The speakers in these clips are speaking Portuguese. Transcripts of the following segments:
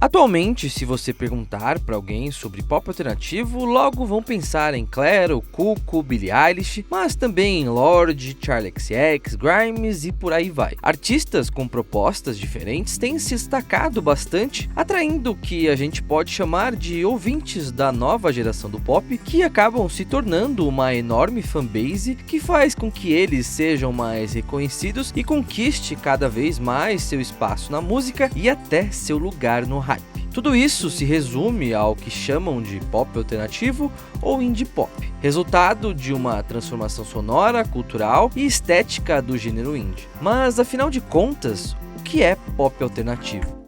Atualmente, se você perguntar para alguém sobre pop alternativo, logo vão pensar em Clairo, Cuco, Billie Eilish, mas também em Lorde, Charli XCX, Grimes e por aí vai. Artistas com propostas diferentes têm se destacado bastante, atraindo o que a gente pode chamar de ouvintes da nova geração do pop, que acabam se tornando uma enorme fanbase que faz com que eles sejam mais reconhecidos e conquiste cada vez mais seu espaço na música e até seu lugar no hype. Tudo isso se resume ao que chamam de pop alternativo ou indie pop, resultado de uma transformação sonora, cultural e estética do gênero indie. Mas afinal de contas, o que é pop alternativo?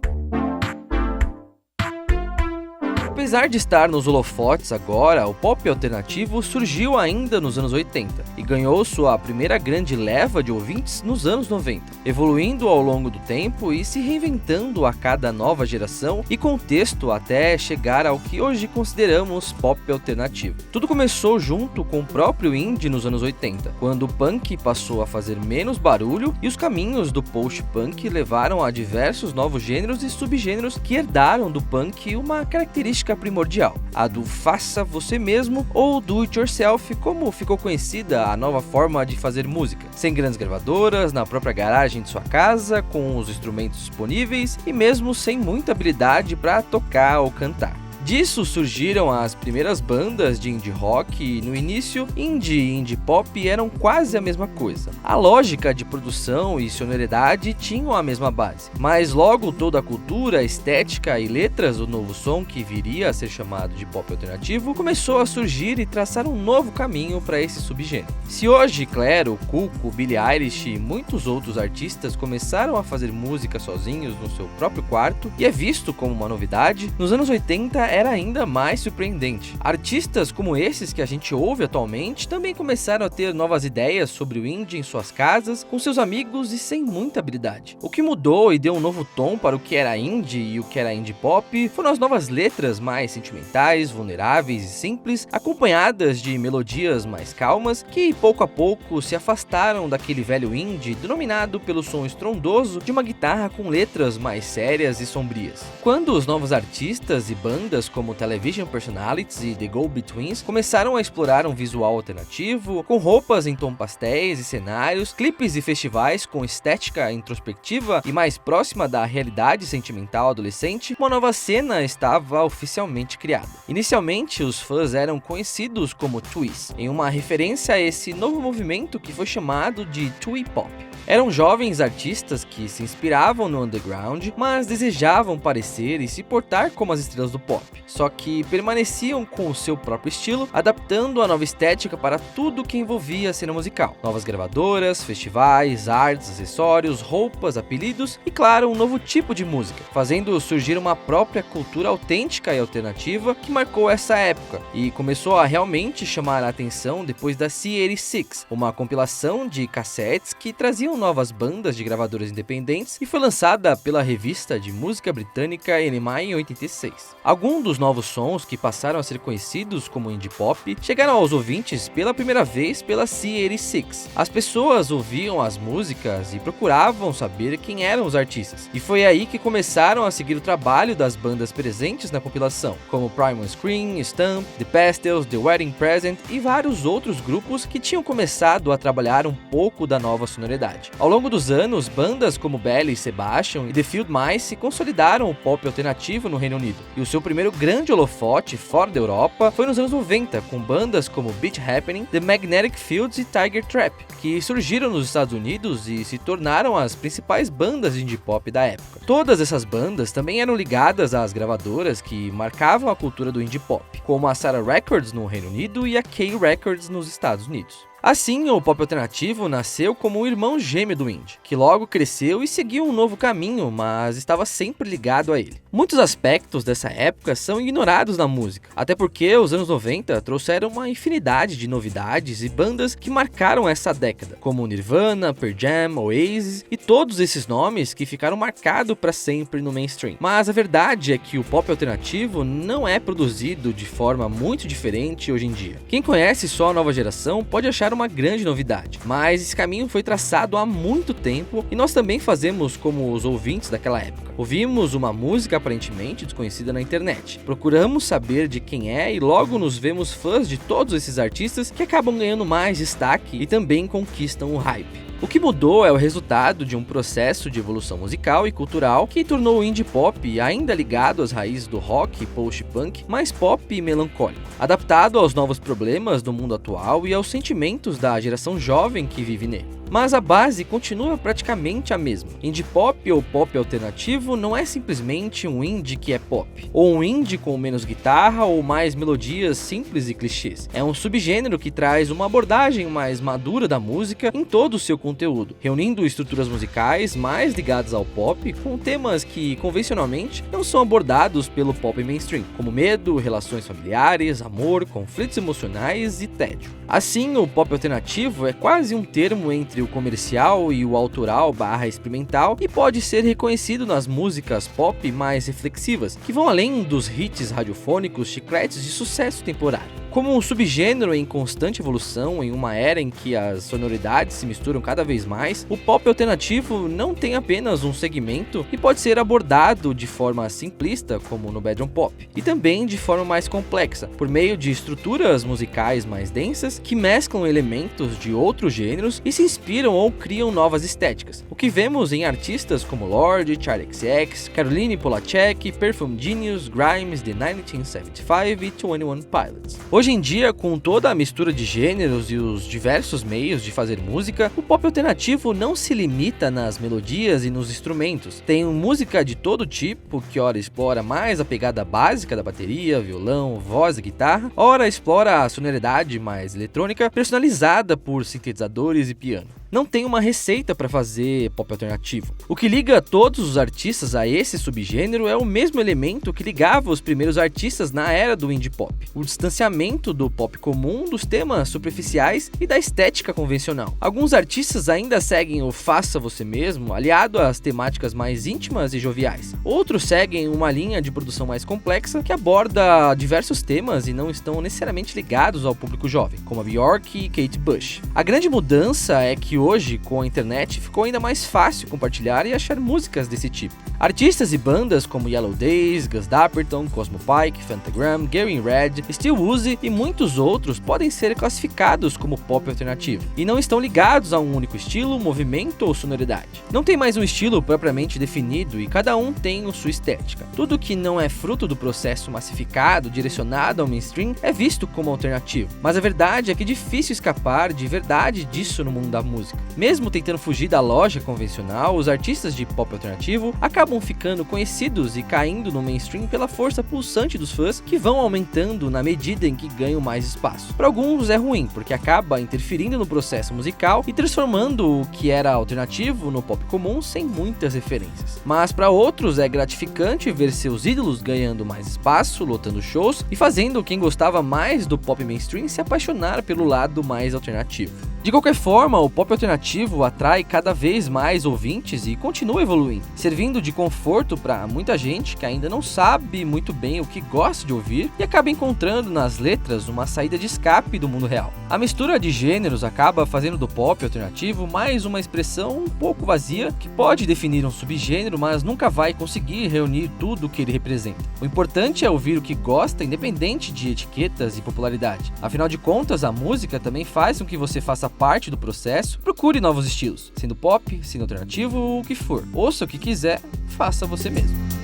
Apesar de estar nos holofotes agora, o pop alternativo surgiu ainda nos anos 80 e ganhou sua primeira grande leva de ouvintes nos anos 90, evoluindo ao longo do tempo e se reinventando a cada nova geração e contexto até chegar ao que hoje consideramos pop alternativo. Tudo começou junto com o próprio indie nos anos 80, quando o punk passou a fazer menos barulho e os caminhos do post-punk levaram a diversos novos gêneros e subgêneros que herdaram do punk uma característica primordial, a do faça você mesmo ou do it yourself, como ficou conhecida a nova forma de fazer música, sem grandes gravadoras, na própria garagem de sua casa, com os instrumentos disponíveis e mesmo sem muita habilidade para tocar ou cantar. Disso surgiram as primeiras bandas de indie rock e no início, indie e indie pop eram quase a mesma coisa. A lógica de produção e sonoridade tinham a mesma base, mas logo toda a cultura, estética e letras do novo som que viria a ser chamado de pop alternativo começou a surgir e traçar um novo caminho para esse subgênero. Se hoje Clairo, Cuco, Billie Eilish e muitos outros artistas começaram a fazer música sozinhos no seu próprio quarto e é visto como uma novidade, nos anos 80 era ainda mais surpreendente. Artistas como esses que a gente ouve atualmente também começaram a ter novas ideias sobre o indie em suas casas, com seus amigos e sem muita habilidade. O que mudou e deu um novo tom para o que era indie e o que era indie pop foram as novas letras mais sentimentais, vulneráveis e simples, acompanhadas de melodias mais calmas, que pouco a pouco se afastaram daquele velho indie denominado pelo som estrondoso de uma guitarra com letras mais sérias e sombrias. Quando os novos artistas e bandas como Television Personalities e The Go-Betweens começaram a explorar um visual alternativo, com roupas em tom pastéis e cenários, clipes e festivais com estética introspectiva e mais próxima da realidade sentimental adolescente, uma nova cena estava oficialmente criada. Inicialmente, os fãs eram conhecidos como Twi's, em uma referência a esse novo movimento que foi chamado de Twee Pop. Eram jovens artistas que se inspiravam no underground, mas desejavam parecer e se portar como as estrelas do pop, só que permaneciam com o seu próprio estilo, adaptando a nova estética para tudo que envolvia a cena musical. Novas gravadoras, festivais, artes, acessórios, roupas, apelidos e, claro, um novo tipo de música, fazendo surgir uma própria cultura autêntica e alternativa que marcou essa época e começou a realmente chamar a atenção depois da C86, uma compilação de cassetes que traziam novas bandas de gravadoras independentes e foi lançada pela revista de música britânica NME em 86. Alguns dos novos sons que passaram a ser conhecidos como indie pop chegaram aos ouvintes pela primeira vez pela C86. As pessoas ouviam as músicas e procuravam saber quem eram os artistas, e foi aí que começaram a seguir o trabalho das bandas presentes na compilação, como Primal Scream, Stump, The Pastels, The Wedding Present e vários outros grupos que tinham começado a trabalhar um pouco da nova sonoridade. Ao longo dos anos, bandas como Belly, Sebastian e The Field Mice consolidaram o pop alternativo no Reino Unido, e o seu primeiro grande holofote fora da Europa foi nos anos 90, com bandas como Beat Happening, The Magnetic Fields e Tiger Trap, que surgiram nos Estados Unidos e se tornaram as principais bandas de indie pop da época. Todas essas bandas também eram ligadas às gravadoras que marcavam a cultura do indie pop, como a Sarah Records no Reino Unido e a K Records nos Estados Unidos. Assim, o pop alternativo nasceu como um irmão gêmeo do indie, que logo cresceu e seguiu um novo caminho, mas estava sempre ligado a ele. Muitos aspectos dessa época são ignorados na música, até porque os anos 90 trouxeram uma infinidade de novidades e bandas que marcaram essa década, como Nirvana, Pearl Jam, Oasis e todos esses nomes que ficaram marcados para sempre no mainstream. Mas a verdade é que o pop alternativo não é produzido de forma muito diferente hoje em dia. Quem conhece só a nova geração pode achar tornar uma grande novidade. Mas esse caminho foi traçado há muito tempo e nós também fazemos como os ouvintes daquela época. Ouvimos uma música aparentemente desconhecida na internet, procuramos saber de quem é e logo nos vemos fãs de todos esses artistas que acabam ganhando mais destaque e também conquistam o hype. O que mudou é o resultado de um processo de evolução musical e cultural que tornou o indie pop ainda ligado às raízes do rock e post-punk, mais pop e melancólico, adaptado aos novos problemas do mundo atual e aos sentimentos da geração jovem que vive nele. Mas a base continua praticamente a mesma. Indie pop ou pop alternativo não é simplesmente um indie que é pop, ou um indie com menos guitarra ou mais melodias simples e clichês. É um subgênero que traz uma abordagem mais madura da música em todo o seu conteúdo, reunindo estruturas musicais mais ligadas ao pop com temas que convencionalmente não são abordados pelo pop mainstream, como medo, relações familiares, amor, conflitos emocionais e tédio. Assim, o pop alternativo é quase um termo entre o comercial e o autoral / experimental e pode ser reconhecido nas músicas pop mais reflexivas, que vão além dos hits radiofônicos chicletes de sucesso temporário. Como um subgênero em constante evolução em uma era em que as sonoridades se misturam cada vez mais, o pop alternativo não tem apenas um segmento e pode ser abordado de forma simplista, como no bedroom pop, e também de forma mais complexa, por meio de estruturas musicais mais densas que mesclam elementos de outros gêneros e se inspiram ou criam novas estéticas, o que vemos em artistas como Lorde, Charli XCX, Caroline Polachek, Perfume Genius, Grimes, The 1975 e 21 Pilots. Hoje em dia, com toda a mistura de gêneros e os diversos meios de fazer música, o pop alternativo não se limita nas melodias e nos instrumentos. Tem música de todo tipo, que ora explora mais a pegada básica da bateria, violão, voz e guitarra, ora explora a sonoridade mais eletrônica, personalizada por sintetizadores e piano. Não tem uma receita para fazer pop alternativo. O que liga todos os artistas a esse subgênero é o mesmo elemento que ligava os primeiros artistas na era do indie pop: o distanciamento do pop comum, dos temas superficiais e da estética convencional. Alguns artistas ainda seguem o faça você mesmo, aliado às temáticas mais íntimas e joviais. Outros seguem uma linha de produção mais complexa que aborda diversos temas e não estão necessariamente ligados ao público jovem, como a Bjork e Kate Bush. A grande mudança é que hoje, com a internet, ficou ainda mais fácil compartilhar e achar músicas desse tipo. Artistas e bandas como Yellow Days, Gus Dapperton, Cosmo Pike, Phantogram, Gary Red, Steel Uzi e muitos outros podem ser classificados como pop alternativo, e não estão ligados a um único estilo, movimento ou sonoridade. Não tem mais um estilo propriamente definido e cada um tem sua estética. Tudo que não é fruto do processo massificado, direcionado ao mainstream, é visto como alternativo. Mas a verdade é que é difícil escapar de verdade disso no mundo da música. Mesmo tentando fugir da lógica convencional, os artistas de pop alternativo acabam ficando conhecidos e caindo no mainstream pela força pulsante dos fãs, que vão aumentando na medida em que ganham mais espaço. Para alguns é ruim, porque acaba interferindo no processo musical e transformando o que era alternativo no pop comum sem muitas referências. Mas para outros é gratificante ver seus ídolos ganhando mais espaço, lotando shows e fazendo quem gostava mais do pop mainstream se apaixonar pelo lado mais alternativo. De qualquer forma, o pop alternativo atrai cada vez mais ouvintes e continua evoluindo, servindo de conforto para muita gente que ainda não sabe muito bem o que gosta de ouvir e acaba encontrando nas letras uma saída de escape do mundo real. A mistura de gêneros acaba fazendo do pop alternativo mais uma expressão um pouco vazia que pode definir um subgênero, mas nunca vai conseguir reunir tudo o que ele representa. O importante é ouvir o que gosta, independente de etiquetas e popularidade. Afinal de contas, a música também faz com que você faça parte do processo. Procure novos estilos, sendo pop, sendo alternativo ou o que for. Ouça o que quiser, faça você mesmo.